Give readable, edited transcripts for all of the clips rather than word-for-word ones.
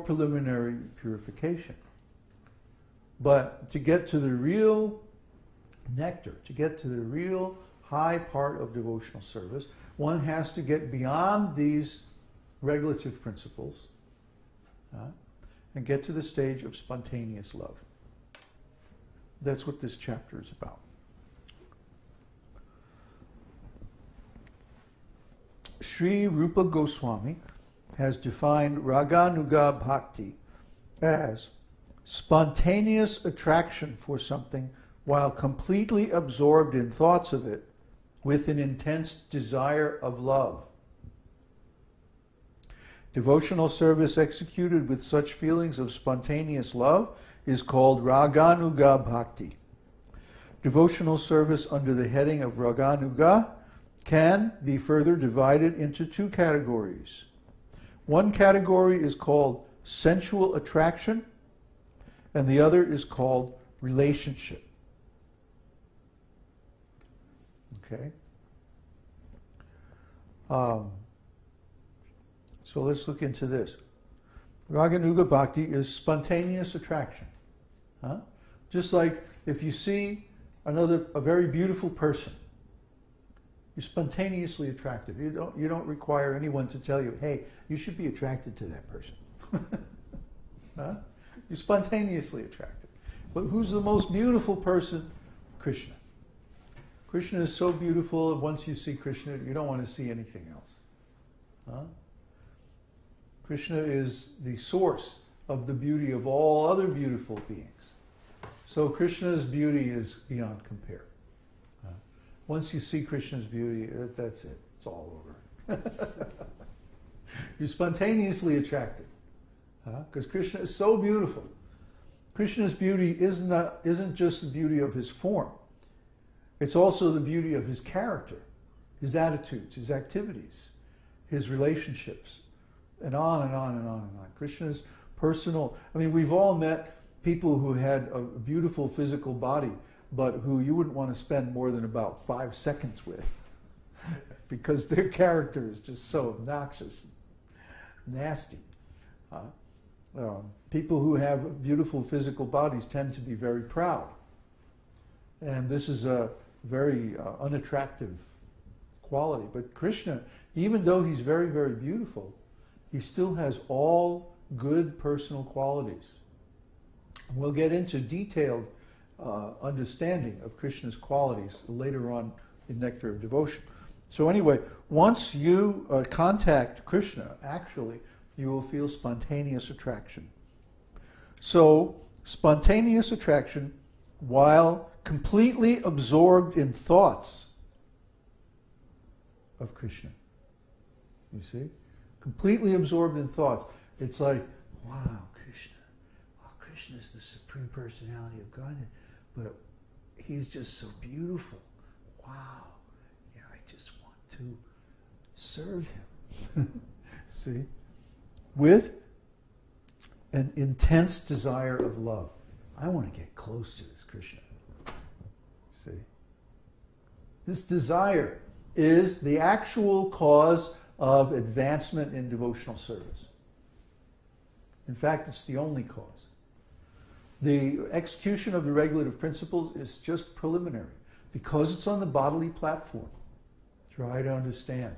preliminary purification. But to get to the real nectar, to get to the real high part of devotional service, one has to get beyond these regulative principles and get to the stage of spontaneous love. That's what this chapter is about. Sri Rupa Goswami has defined rāgānugā-bhakti as spontaneous attraction for something while completely absorbed in thoughts of it with an intense desire of love. Devotional service executed with such feelings of spontaneous love is called rāgānugā-bhakti. Devotional service under the heading of rāgānugā can be further divided into two categories. One category is called sensual attraction, and the other is called relationship. Okay? So let's look into this. Rāgānugā-bhakti is spontaneous attraction. Just like if you see a very beautiful person, you're spontaneously attracted. You don't require anyone to tell you, hey, you should be attracted to that person. You're spontaneously attracted. But who's the most beautiful person? Krishna. Krishna is so beautiful, and once you see Krishna, you don't want to see anything else. Krishna is the source of the beauty of all other beautiful beings. So Krishna's beauty is beyond compare. Once you see Krishna's beauty, that's it. It's all over. You're spontaneously attracted. Because Krishna is so beautiful. Krishna's beauty isn't just the beauty of his form. It's also the beauty of his character, his attitudes, his activities, his relationships, and on and on and on and on. Krishna's personal... I mean, we've all met people who had a beautiful physical body, but who you wouldn't want to spend more than about 5 seconds with because their character is just so obnoxious, nasty. People who have beautiful physical bodies tend to be very proud. And this is a very unattractive quality. But Krishna, even though he's very, very beautiful, he still has all good personal qualities. We'll get into detailed understanding of Krishna's qualities later on in Nectar of Devotion. So anyway, once you contact Krishna, actually, you will feel spontaneous attraction. So, spontaneous attraction while completely absorbed in thoughts of Krishna. You see? Completely absorbed in thoughts. It's like, wow, Krishna. Wow, Krishna is the Supreme Personality of Godhead. But he's just so beautiful. Wow. Yeah, I just want to serve him. See? With an intense desire of love. I want to get close to this Krishna. See? This desire is the actual cause of advancement in devotional service. In fact, it's the only cause. The execution of the regulative principles is just preliminary because it's on the bodily platform. Try to understand.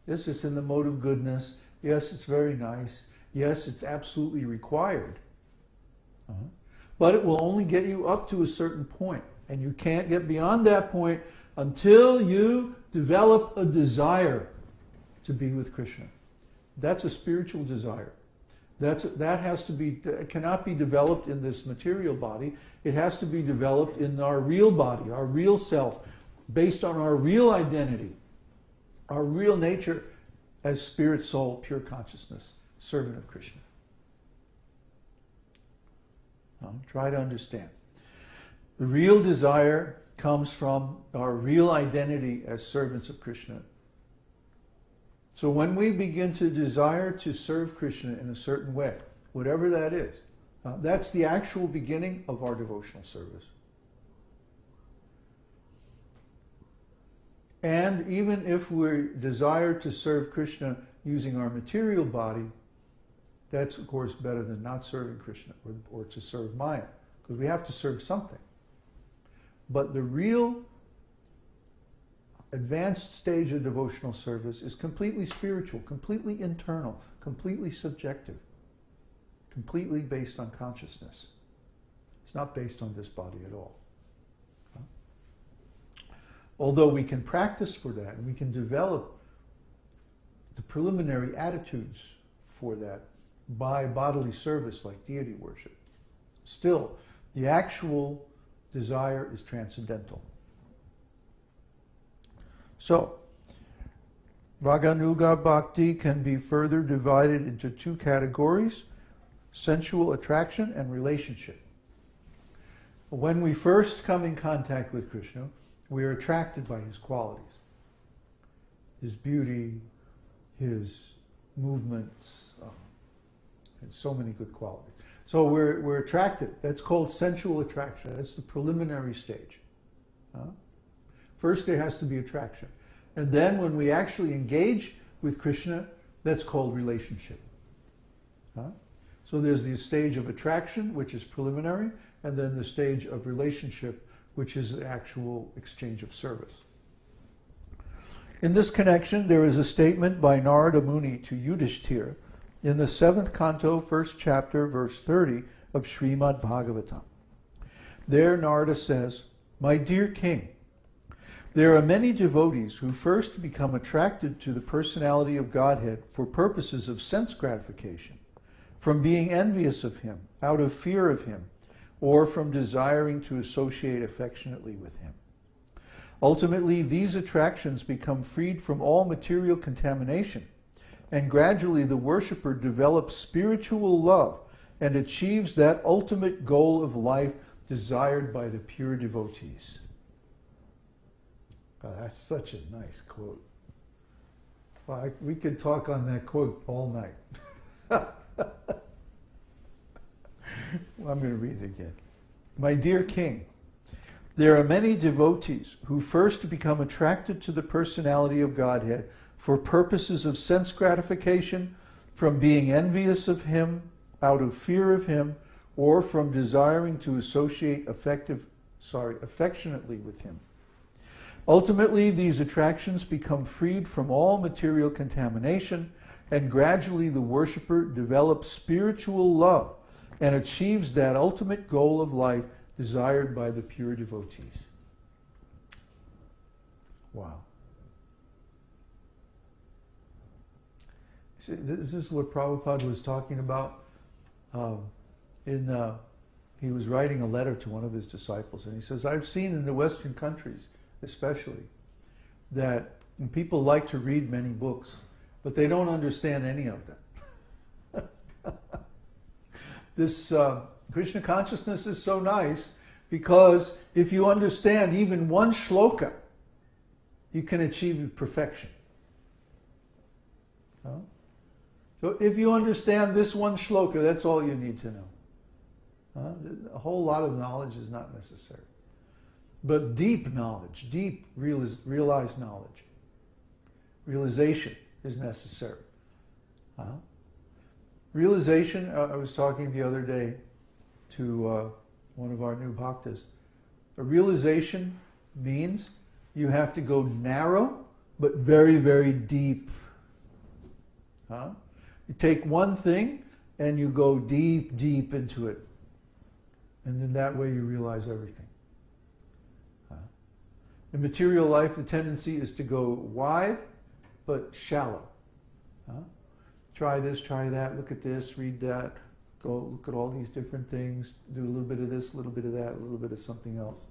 Yes, it's in the mode of goodness. Yes, it's very nice. Yes, it's absolutely required. But it will only get you up to a certain point. And you can't get beyond that point until you develop a desire to be with Krishna. That's a spiritual desire. That has to be, it cannot be developed in this material body. It has to be developed in our real body, our real self, based on our real identity, our real nature as spirit, soul, pure consciousness, servant of Krishna. Try to understand. The real desire comes from our real identity as servants of Krishna. So when we begin to desire to serve Krishna in a certain way, whatever that is, that's the actual beginning of our devotional service. And even if we desire to serve Krishna using our material body, That's, of course, better than not serving Krishna or to serve Maya, because we have to serve something. But the real advanced stage of devotional service is completely spiritual, completely internal, completely subjective, completely based on consciousness. It's not based on this body at all. Although we can practice for that, and we can develop the preliminary attitudes for that by bodily service like deity worship, still, the actual desire is transcendental. So, rāgānugā-bhakti can be further divided into two categories: sensual attraction and relationship. When we first come in contact with Krishna, we are attracted by his qualities, his beauty, his movements, and so many good qualities. So we're attracted. That's called sensual attraction. That's the preliminary stage. First there has to be attraction. And then when we actually engage with Krishna, that's called relationship. So there's the stage of attraction, which is preliminary, and then the stage of relationship, which is the actual exchange of service. In this connection, there is a statement by Narada Muni to Yudhishthira in the 7th canto, 1st chapter, verse 30 of Śrīmad-Bhāgavatam. There Narada says, "My dear king, there are many devotees who first become attracted to the personality of Godhead for purposes of sense gratification, from being envious of him, out of fear of him, or from desiring to associate affectionately with him. Ultimately, these attractions become freed from all material contamination, and gradually the worshipper develops spiritual love and achieves that ultimate goal of life desired by the pure devotees." Oh, that's such a nice quote. Well, we could talk on that quote all night. Well, I'm going to read it again. "My dear king, there are many devotees who first become attracted to the personality of Godhead for purposes of sense gratification, from being envious of him, out of fear of him, or from desiring to associate affectionately with him. Ultimately, these attractions become freed from all material contamination, and gradually the worshipper develops spiritual love and achieves that ultimate goal of life desired by the pure devotees." Wow. See, this is what Prabhupada was talking about. He was writing a letter to one of his disciples, and he says, "I've seen in the Western countries, especially, that people like to read many books, but they don't understand any of them." This Krishna consciousness is so nice because if you understand even one shloka, you can achieve perfection. So if you understand this one shloka, that's all you need to know. A whole lot of knowledge is not necessary. But deep knowledge, deep realized knowledge, realization is necessary. Realization, I was talking the other day to one of our new bhaktas. A realization means you have to go narrow, but very, very deep. You take one thing and you go deep, deep into it. And then that way you realize everything. In material life, the tendency is to go wide, but shallow. Try this, try that, look at this, read that, go look at all these different things, do a little bit of this, a little bit of that, a little bit of something else.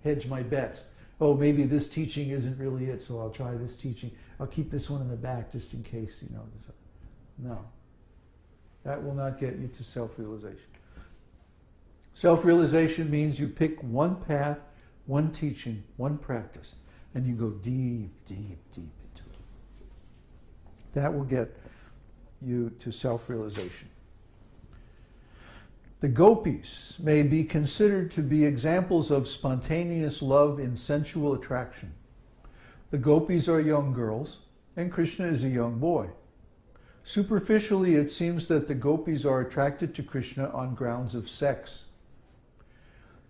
Hedge my bets. Oh, maybe this teaching isn't really it, so I'll try this teaching. I'll keep this one in the back just in case, No. That will not get you to self-realization. Self-realization means you pick one path, one teaching, one practice, and you go deep, deep, deep into it. That will get you to self-realization. The gopis may be considered to be examples of spontaneous love in sensual attraction. The gopis are young girls, and Krishna is a young boy. Superficially, it seems that the gopis are attracted to Krishna on grounds of sex.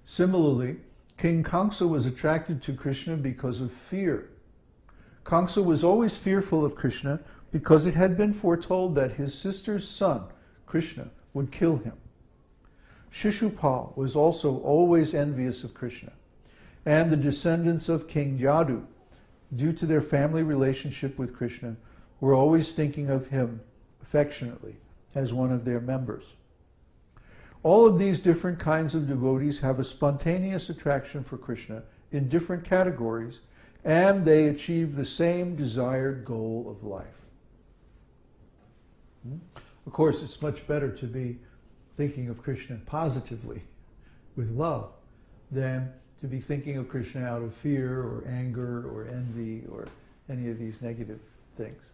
Similarly, King Kamsa was attracted to Krishna because of fear. Kamsa was always fearful of Krishna because it had been foretold that his sister's son, Krishna, would kill him. Shishupal was also always envious of Krishna, and the descendants of King Yadu, due to their family relationship with Krishna, were always thinking of him affectionately as one of their members. All of these different kinds of devotees have a spontaneous attraction for Krishna in different categories, and they achieve the same desired goal of life. Of course, it's much better to be thinking of Krishna positively, with love, than to be thinking of Krishna out of fear or anger or envy or any of these negative things.